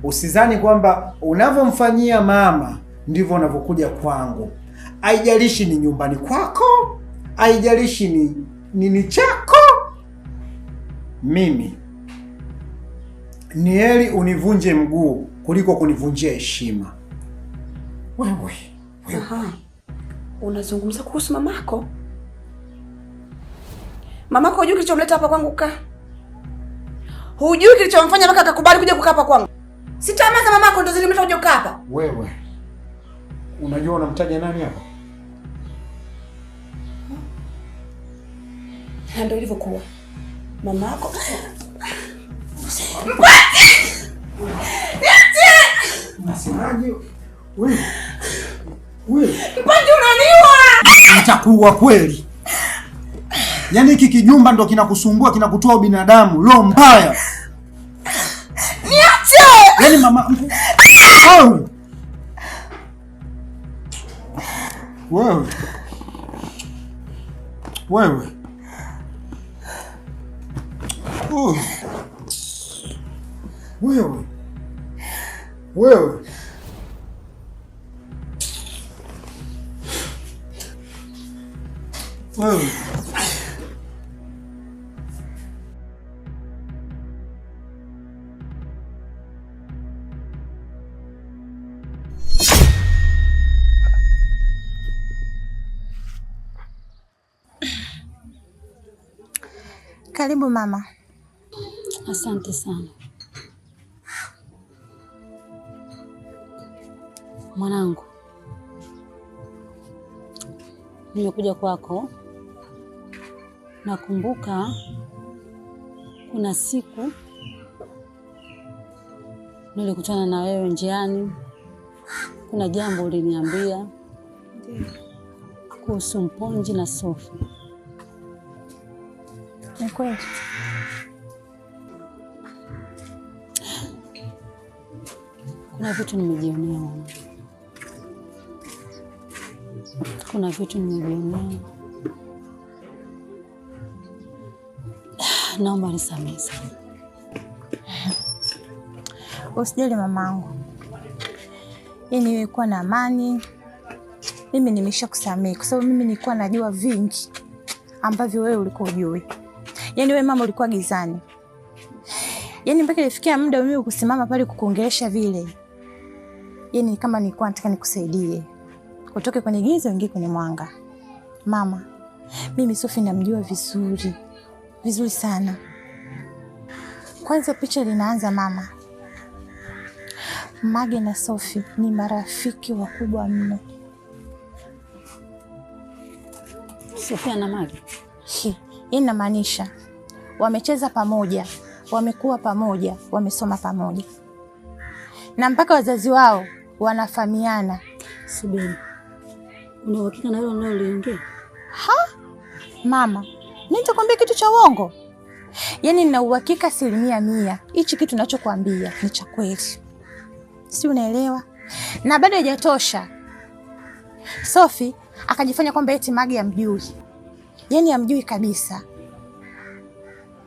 Usizani kwamba unavyomfanyia mama ndivyo unavyokuja kwangu. Haijalishi ni nyumbani kwako, haijalishi ni nini chako. Mimi ni heri univunje mguu kuliko kunivunjia heshima. Wewe. Aha. Unazungumza kuhusu mamako? Mamako hujui kilichomleta hapa kwangu kukaa? Hujui kilichomfanya mpaka akakubali kuja kukaa hapa kwangu? Si tamaa za mamako ndo zilimleta kuja kukaa hapa. Wewe. Unajua unamtaja nani hapa? Ndio ilivyokuwa. Mamako. Unasemaje? Wewe. Mpanji unaniua! Nitakuua kweli. Yaani hiki kijumba ndo kinakusumbua, kinakutoa binadamu, roho mbaya. Niache! Yaani mama Wewe. Wewe. Karibu mama. Asante sana. Mwanangu, nimekuja kwako. Nakumbuka kuna siku nilikutana na wewe njiani. Kuna jambo uliniambia kuhusu Mponji na Sofi. Ni kweli? Kuna vitu nimejionea mama. Kuna vitu nimejionea. Naomba nisamehe sana. Usijali mamangu. Yaani nilikuwa na amani. Mimi nimeshakusamehe kwa sababu mimi nilikuwa najua vingi ambavyo wewe ulikuwa hujui. Yaani wewe mama ulikuwa gizani. Yaani mpaka ilifikia muda mimi kusimama pale kukuongelesha vile. Yaani kama nilikuwa nataka nikusaidie. Utoke kwenye giza uingie kwenye mwanga. Mama, mimi Sofi namjua vizuri. Vizuri sana. Kwanza picha linaanza mama. Mage na Sofi ni marafiki wakubwa mno. Sofia na Mage? Inamaanisha wamecheza pamoja, wamekuwa pamoja, wamesoma pamoja. Na mpaka wazazi wao wanafahamiana. Subiri. Una uhakika na hilo unaloliongea? Mama, nitakwambia kitu cha uongo? Yaani nina uhakika 100%. Hichi kitu ninachokuambia ni cha kweli. Si unaelewa? Na bado haijatosha. Sofi akajifanya kwamba eti Mage hamjui. Yaani hamjui kabisa.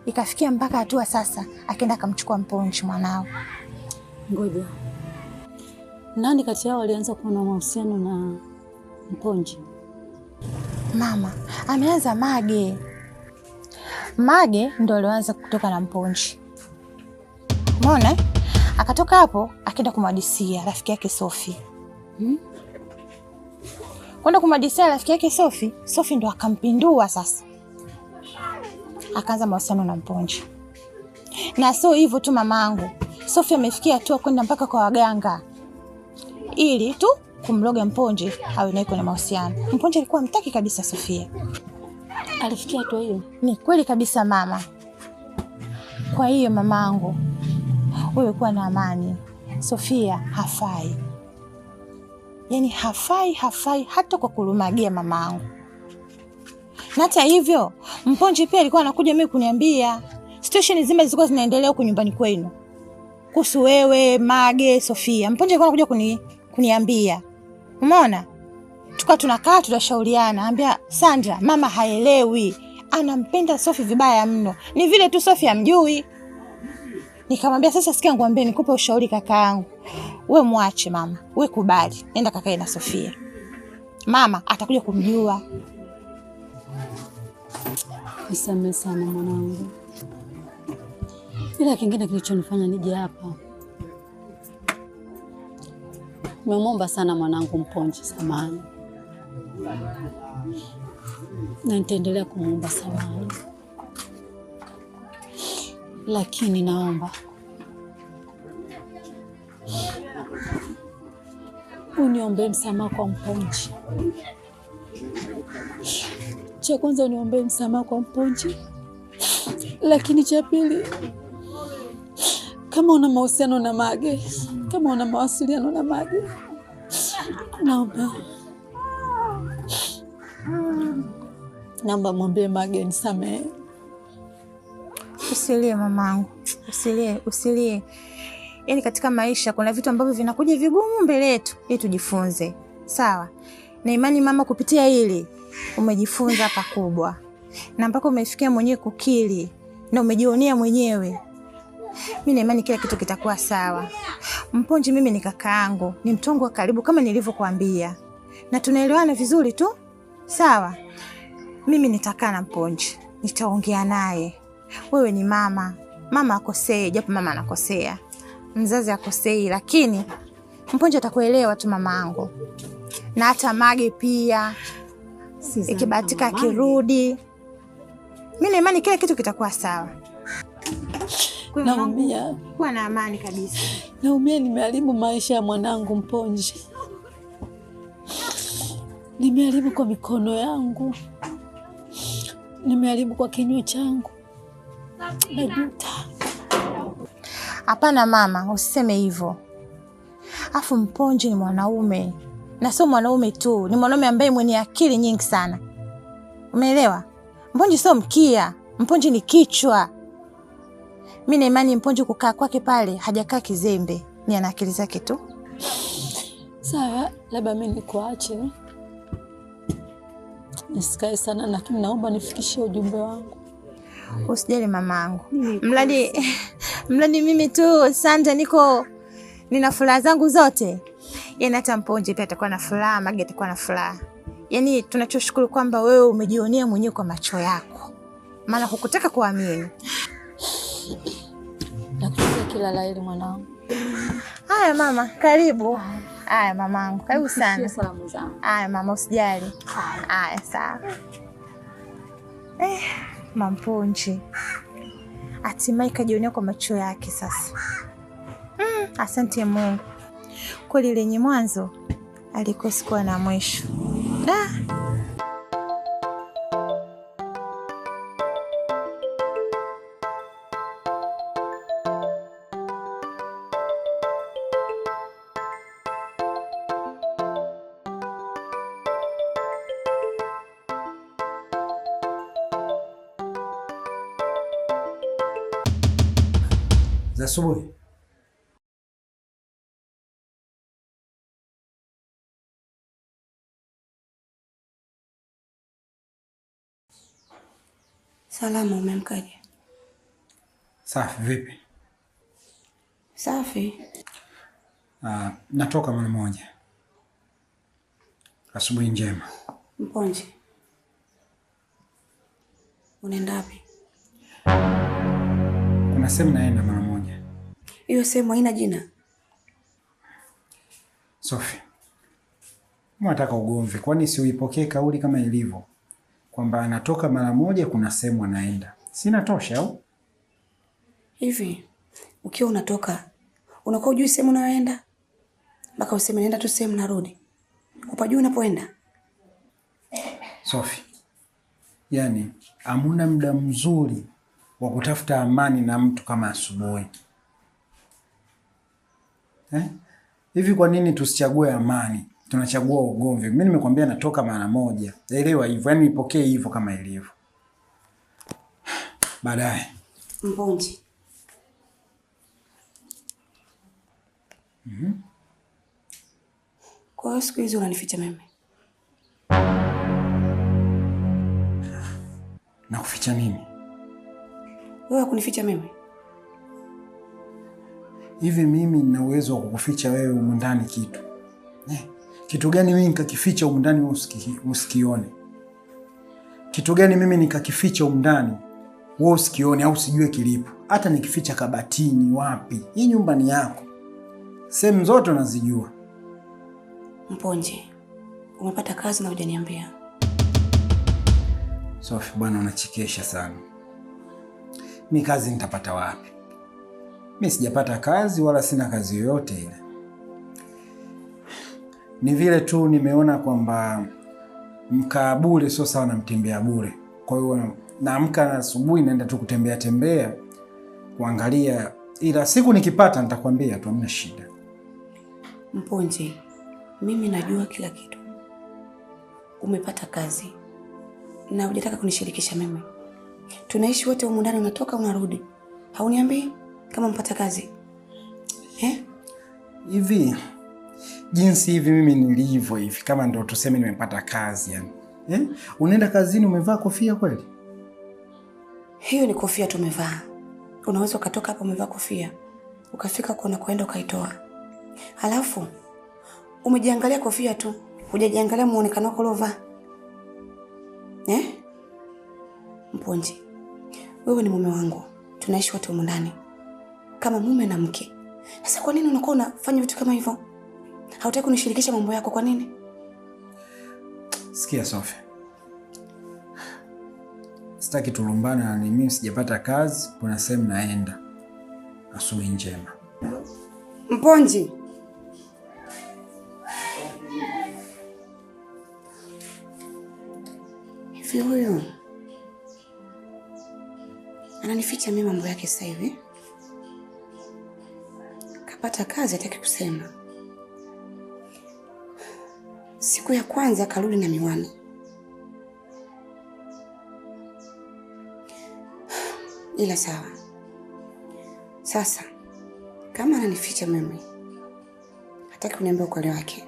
Ikafikia mpaka hatua sasa akaenda akamchukua Mponji mwanao. Ngoja. Nani kati yao alianza kuwa na mahusiano na Mponji? Mama, ameanza Mage. Mage ndo alianza kutoka na Mponji. Umeona? Akatoka hapo akaenda kumhadisia rafiki yake Sofi. Kwenda kumhadisia rafiki yake Sofi, Sofi ndo akampindua sasa. Akaanza mahusiano na Mponji. Na sio hivyo tu mamangu. Sofi amefikia hatua kwenda mpaka kwa waganga. Ili tu kumloga Mponji awe naye kwenye mahusiano. Mponji alikuwa hamtaki kabisa Sofia. Alifikia hatua hiyo? Ni kweli kabisa mama. Kwa hiyo mamangu, wewe kuwa na amani. Sofia hafai. Yaani hafai hata kwa kulumagia mamangu. Na hata hivyo, Mponji pia alikuwa anakuja mimi kuniambia situation zima zilikuwa zinaendelea huko nyumbani kwenu. Kuhusu wewe, Mage, Sofia. Mponji alikuwa anakuja kuniambia. Umeona? Tukawa tunakaa tunashauriana. Anambia Sandra, mama haelewi. Anampenda Sofi vibaya mno. Ni vile tu Sofi hamjui. Nikamwambia sasa, sikia ngwambie, nikupe ushauri kakaangu. We mwache mama, we kubali, nenda kakae na Sofia, mama atakuja kumjua. Nisamehe sana mwanangu, ila kingine kilichonifanya nije hapa, nimemwomba sana mwanangu Mponji samahani, na nitaendelea kumwomba samahani, lakini naomba uniombe msamaha kwa Mponji. Cha kwanza uniombe msamaha kwa Mponji, lakini cha pili, kama una mahusiano na Mage, kama una mawasiliano na Mage, naomba mwambie Mage nisamehe. Usilie mamangu, usilie. Yaani katika maisha kuna vitu ambavyo vinakuja vigumu mbele yetu ili tujifunze. Sawa? Na imani mama, kupitia hili umejifunza pakubwa. Na mpaka umefikia mwenyewe kukiri na umejionea mwenyewe. Mimi na imani kila kitu kitakuwa sawa. Mponji mimi ni kakaangu, ni mtongo wa karibu kama nilivyokuambia. Na tunaelewana vizuri tu. Sawa? Mimi nitakaa na Mponji, nitaongea naye. Wewe ni mama. Mama akosee, japo mama anakosea. Mzazi akosei, lakini Mponji atakuelewa tu mamangu. Na hata Mage pia. Ikibahatika akirudi, mimi na imani kila kitu kitakuwa sawa. Naumia. Kuwa na amani kabisa. Naumia, nimeharibu maisha ya mwanangu Mponji. Nimeharibu kwa mikono yangu. Nimeharibu kwa kinywa changu. Najuta. Hapana mama, usiseme hivyo. Afu Mponji ni mwanaume. Na sio mwanaume tu, ni mwanaume ambaye mwenye akili nyingi sana. Umeelewa? Mponji sio mkia, Mponji ni kichwa. Mimi na imani Mponji kukaa kwake pale hajakaa kizembe, ni ana akili zake tu. Sawa, labda mimi nikuache. Nisikae sana, lakini naomba nifikishie ujumbe wangu. Usijali mamangu. Mradi mimi tu Santa nina furaha zangu zote. Yaani hata Mponji pia atakuwa na furaha, Mage atakuwa na furaha. Yaani tunachoshukuru kwamba wewe umejionea mwenyewe kwa macho yako. Maana hukutaka kuamini. Nakutakia kila la heri mwanangu. Haya mama, karibu. Haya mamangu, karibu sana. Salamu zangu. Haya mama, usijali. Haya sawa. Mponji hatimaye kajionea kwa macho yake sasa. Asante Mungu. Kweli lenye mwanzo alikosi kuwa na mwisho. Za asubuhi. Salama, umemkaje? Safi, vipi? Safi. Natoka mara moja. Asubuhi njema. Mponji, unaenda wapi? Kuna sehemu naenda mara moja. Hiyo sehemu haina jina? Sophie, nataka ugomvi. Kwani si uipokee kauli kama ilivyo kwamba anatoka mara moja, kuna sehemu anaenda? Sina tosha au? Hivi ukiwa unatoka unakuwa hujui sehemu unayoenda mpaka useme naenda tu sehemu narudi? Upajui unapoenda? Sophie, yani hamuna muda mzuri wa kutafuta amani na mtu kama asubuhi. Hivi kwa nini tusichague amani? Tunachagua ugomvi. Mimi nimekwambia natoka mara moja. Elewa hivyo, yani ipokee hivyo kama ilivyo. Baadaye. Mponji. Kwa hiyo siku hizi unanificha mimi? Na kuficha nini? Wewe kunificha mimi? Hivi mimi nina uwezo wa kukuficha wewe humu ndani kitu? Kitu gani mimi nikakificha humu ndani wewe usikione? Kitu gani mimi nikakificha humu ndani wewe usikione au usijue kilipo? Hata nikificha kabatini wapi? Hii nyumba ni yako. Sehemu zote unazijua. Mponje, umepata kazi na hujaniambia. Sophie bwana, unachekesha sana. Mimi kazi nitapata wapi? Mimi sijapata kazi wala sina kazi yoyote ile. Ni vile tu nimeona kwamba mkaa bure sio sawa na mtembea bure. Kwa hiyo naamka asubuhi naenda tu kutembea tembea kuangalia, ila siku nikipata nitakwambia tu, hamna shida. Mponje, mimi najua kila kitu. Umepata kazi na hujataka kunishirikisha mimi. Tunaishi wote humu ndani, unatoka unarudi. Hauniambii kama mpata kazi? Hivi jinsi hivi mimi nilivyo hivi, kama ndio tuseme nimepata kazi yani. Unaenda kazini umevaa kofia kweli? Hiyo ni kofia tumevaa. Unaweza ukatoka hapo umevaa kofia, ukafika kuna kwenda ukaitoa. Halafu umejiangalia kofia tu, hujajiangalia muonekano wako ulovaa. Mponje, wewe ni mume wangu. Tunaishi wote humu ndani kama mume na mke. Sasa kwa nini unakuwa unafanya vitu kama hivyo? Hautaki kunishirikisha mambo yako kwa nini? Sikia Sophie. Sitaki tulumbane na mimi sijapata kazi, kuna sehemu naenda. Asubuhi njema. Mponje. Hivi huyu ananificha mimi mambo yake sasa hivi? Kapata kazi hataki kusema. Siku ya kwanza karudi na miwani. Ila sawa. Sasa kama ananificha mimi, hataki kuniambia ukweli wake.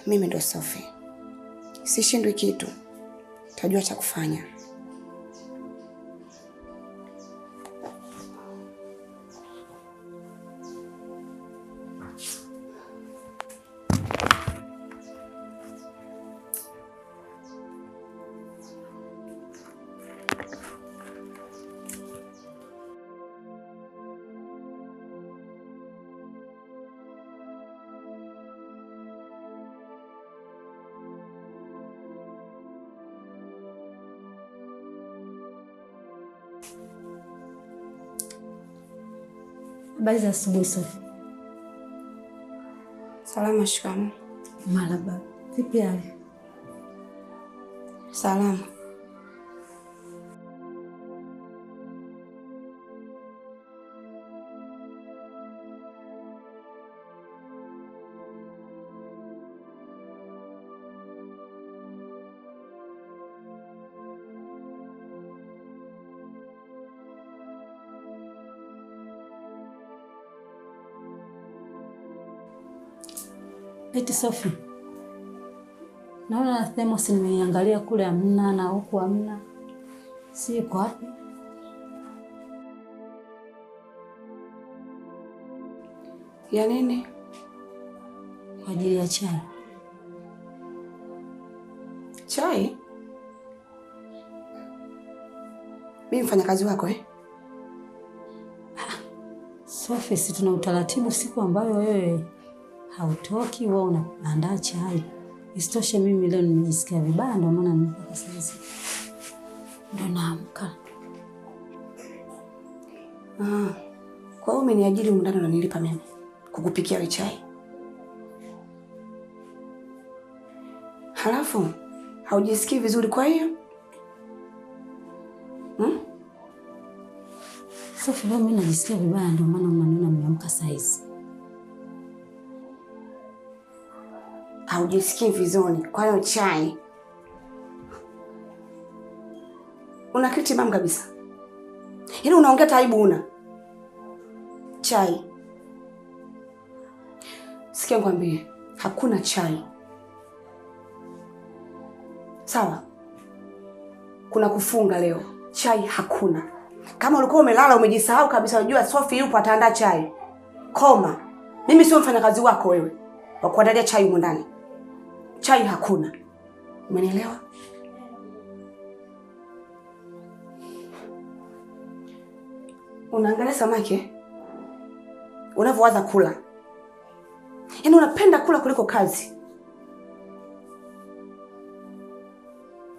Mimi ndo Sophie. Sishindwi kitu. Tajua cha kufanya. Habari za asubuhi Sophie. Salama, shikamoo. Marhaba. Vipi hali? Salama. Eti Sophie. Naona Themos nimeiangalia kule hamna na huku hamna. Si yuko wapi? Ya nini? Kwa ajili ya chai. Chai? Mimi mfanyakazi wako Sophie, si tuna utaratibu siku ambayo wewe hautoki wewe unaandaa chai. Isitoshe mimi leo nimejisikia vibaya ndio maana nimepaka sasa. Ndio naamka. Kwa hiyo umeniajiri mndani unanilipa mimi kukupikia wewe chai. Halafu haujisikii vizuri kwa hiyo? Sophie, leo mimi najisikia vibaya ndio maana unaniona nimeamka saa hizi. Haujisikii vizuri kwa hiyo chai. Una kiti mama kabisa. Yaani unaongea taibu una. Chai. Sikia nikwambie, hakuna chai. Sawa? Kuna kufunga leo. Chai hakuna. Kama ulikuwa umelala umejisahau kabisa, unajua Sophie yupo ataandaa chai. Koma. Mimi sio mfanyakazi wako wewe wa kuandalia chai huko ndani. Chai hakuna. Umenielewa? Unaangalia samaki unavyowaza kula. Yaani unapenda kula kuliko kazi.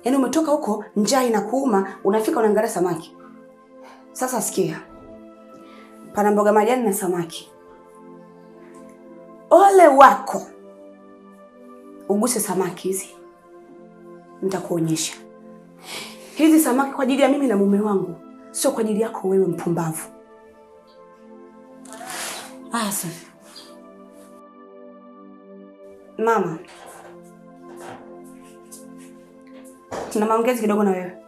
Yaani umetoka huko njaa inakuuma, unafika unaangalia samaki. Sasa sikia. Pana mboga majani na samaki. Ole wako. Uguse samaki hizi. Nitakuonyesha. Hizi samaki kwa ajili ya mimi na mume wangu, sio kwa ajili yako wewe mpumbavu. Sophie. Mama. Tuna maongezi kidogo na wewe.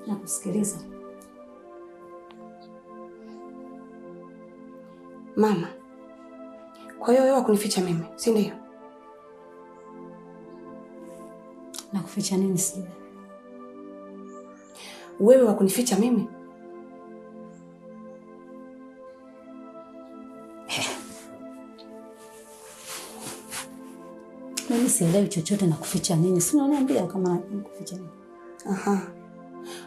Nakusikiliza. Mama. Kwa hiyo wewe wakunificha mimi, si ndio? Nakuficha nini sija? Wewe wakunificha mimi? Mimi sielewi chochote na kuficha nini. Si unaniambia kama nakuficha nini? Aha.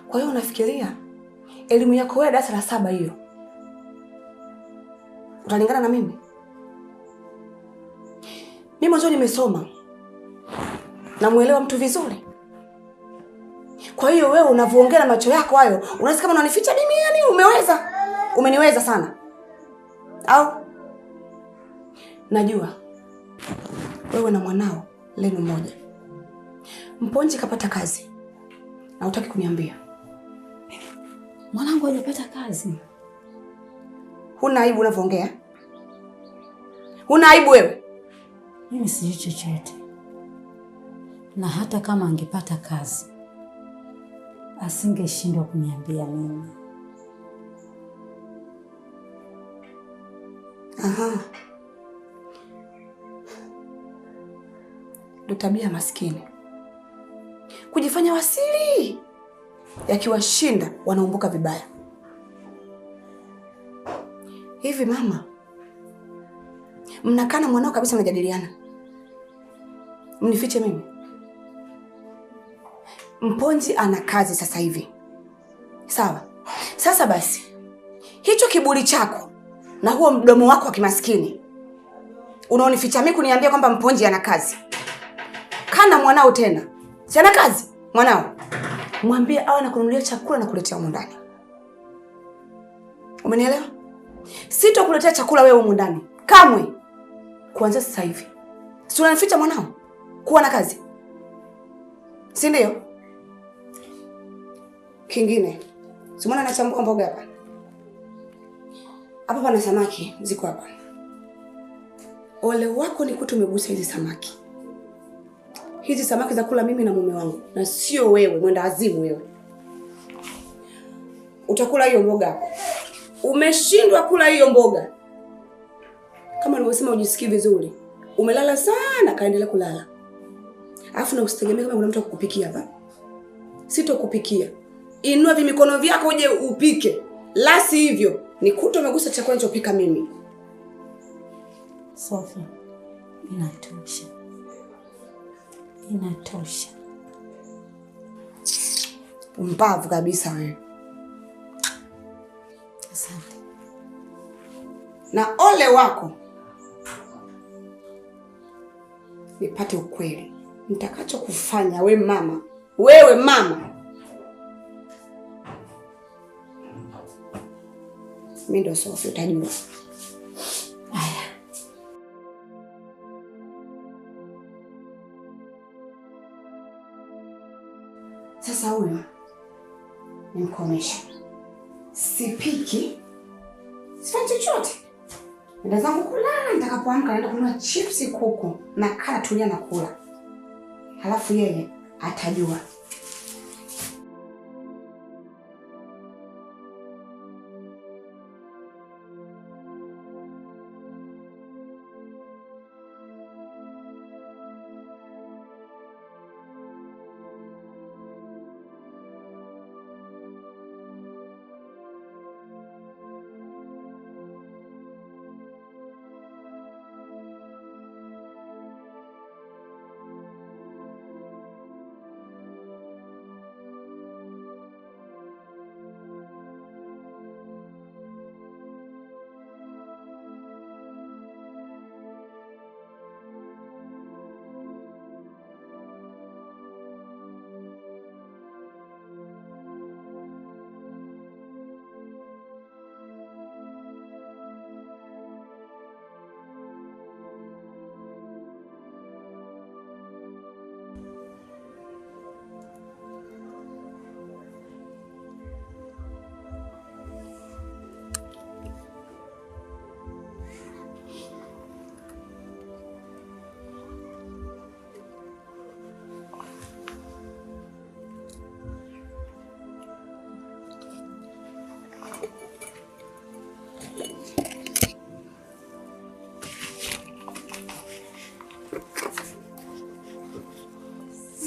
Kwa hiyo unafikiria elimu yako wewe darasa la 7 hiyo utalingana na mimi? Mimi mwanzo nimesoma. Namuelewa mtu vizuri. Kwa hiyo wewe unavoongea na macho yako hayo, unahisi kama unanificha mimi yani umeweza? Umeniweza sana. Au? Najua. Wewe na mwanao lenu moja. Mponji kapata kazi. Na hutaki kuniambia. Mwanangu hajapata kazi. Huna aibu unavoongea? Huna aibu wewe? Mimi sijui chochote. Na hata kama angepata kazi, asingeshindwa kuniambia mimi. Aha. Ndio tabia maskini. Kujifanya wasiri. Yakiwashinda wanaumbuka vibaya. Hivi mama, mnakana mwanao kabisa mnajadiliana. Mnifiche mimi. Mponji ana kazi sasa hivi. Sawa. Sasa basi, hicho kiburi chako na huo mdomo wako wa kimaskini unaonificha mimi kuniambia kwamba Mponji ana kazi. Kana mwanao tena. Si ana kazi mwanao? Mwambie awe anakununulia chakula na kuletea humu ndani. Umenielewa? Sitokuletea chakula wewe humu ndani. Kamwe. Kuanzia sasa hivi. Si unanificha mwanao kuwa na kazi? Si ndio? Kingine. Si mwana anachambua mboga hapa. Hapa pana samaki ziko hapa. Ole wako ni kuto umegusa hizi samaki. Hizi samaki za kula mimi na mume wangu na sio wewe mwenda azimu wewe. Utakula hiyo mboga hapo. Umeshindwa kula hiyo mboga. Kama nilivyosema ujisikii vizuri. Umelala sana kaendelea kulala. Alafu na usitegemee kama kuna mtu akukupikia hapa. Sitokupikia. Inua vimikono vyako uje upike. La si hivyo ni kuto umegusa chakula nilichopika mimi. Sophie, inatosha. Inatosha. Mpumbavu kabisa wewe. Asante. Na ole wako. Nipate ukweli. Nitakacho kufanya we mama. Wewe mama. Mimi ndo Sophie utajua. Haya. Sasa huyo nimkomesha. Sipiki. Sifanyi chochote. Nenda zangu kulala, nitakapoamka naenda kununua chipsi kuku na kala tulia na kula. Halafu yeye atajua.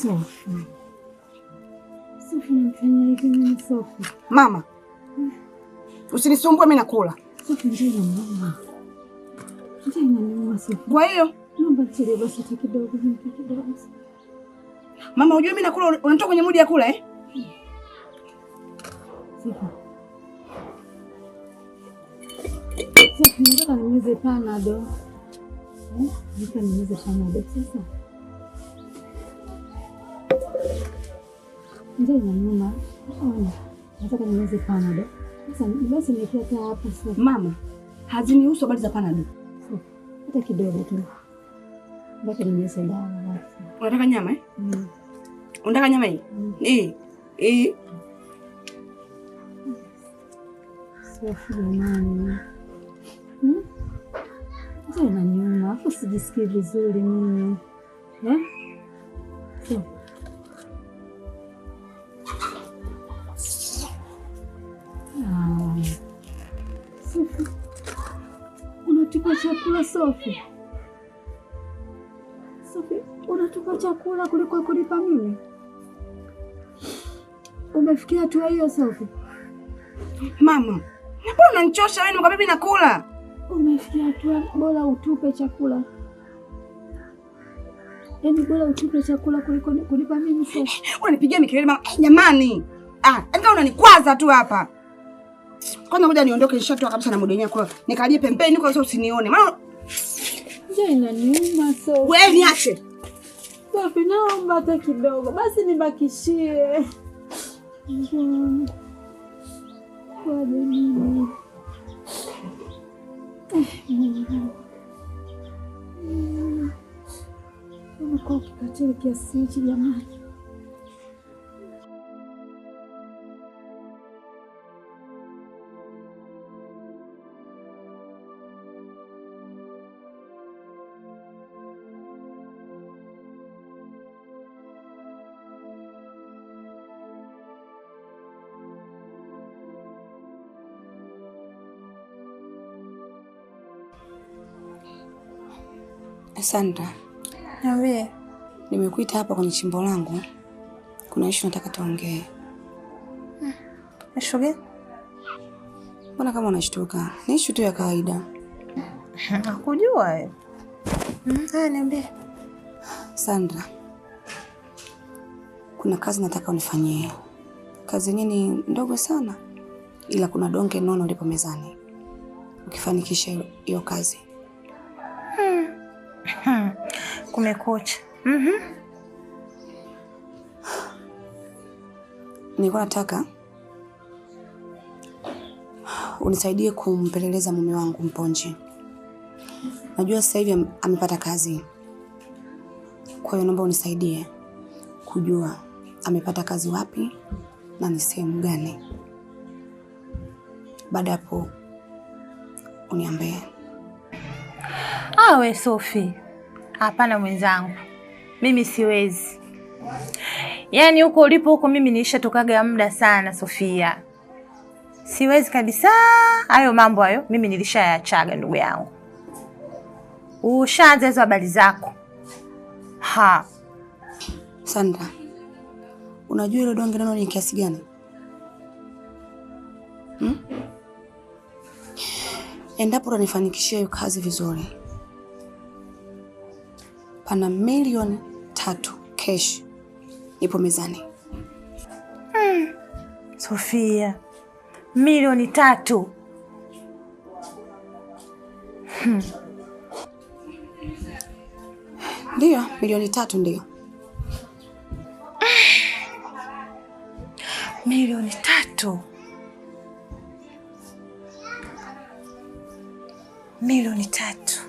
Sophie. Sophie unafanya hivi nini Sophie? Mama. Usinisumbue mimi nakula. Sophie njoo mama. Njoo mama Sophie. Kwa hiyo naomba chile basi kidogo kidogo. Mama, unajua mimi nakula, unatoka kwenye mudi ya kula eh? Sophie, nataka nimeze panado. Nataka nimeze panado sasa. Ndio mama. Nataka nimeze panado. Sasa basi nikiata hapa sasa. Mama, hazinihusu habari za panado. Hata kidogo tu. Mpaka nimeze dawa. Unataka nyama eh? Unataka nyama hii? Sophie jamani. Njoo inaniuma, hapo sijisikii vizuri mimi. Sophie. Unatupa chakula Sophie? Sophie, unatupa chakula kuliko kulipa mimi? Umefikia hatua hiyo Sophie? Mama, mbona unanichosha wewe? Nimekwambia mimi nakula. Umefikia hatua bora utupe chakula. Yaani bora utupe chakula kuliko kulipa mimi Sophie. Unanipigia mikelele mama. Jamani. Kama unanikwaza tu hapa. Kwanza ngoja niondoke, nishatoa kabisa na mudeni yako. Nikalie pembeni kwa sababu usinione. Maana njoo inaniuma Sophie. Wewe niache. Sophie, naomba hata kidogo. Basi nibakishie. Kwa nini? Kwa kikatili kiasi hichi jamani. Sandra. Nawe. Nimekuita hapa kwenye chimbo langu. Kuna issue nataka tuongee. Issue gani? Mbona kama unashtuka? Ni issue tu ya kawaida. Nakujua wewe. Niambie. Sandra. Kuna kazi nataka unifanyie. Kazi yenyewe ni ndogo sana. Ila kuna donge nono lipo mezani. Ukifanikisha hiyo kazi. Kumekucha. Nilikuwa nataka unisaidie kumpeleleza mume wangu Mponji. Najua sasa hivi amepata kazi. Kwa hiyo naomba unisaidie kujua amepata kazi wapi na ni sehemu gani. Baada hapo uniambie. We Sophie. Hapana mwenzangu. Mimi siwezi. Yaani huko ulipo huko mimi nilishatokaga muda sana Sofia. Siwezi kabisa. Hayo mambo hayo mimi nilishayaachaga ndugu yangu. Ushaanza hizo habari zako. Sandra. Unajua ile donge neno ni kiasi gani? Endapo unanifanikishia hiyo kazi vizuri. Pana milioni 3 cash ipo mezani. Sofia. Milioni 3. Ndio, milioni 3 ndio. Milioni 3. Milioni 3.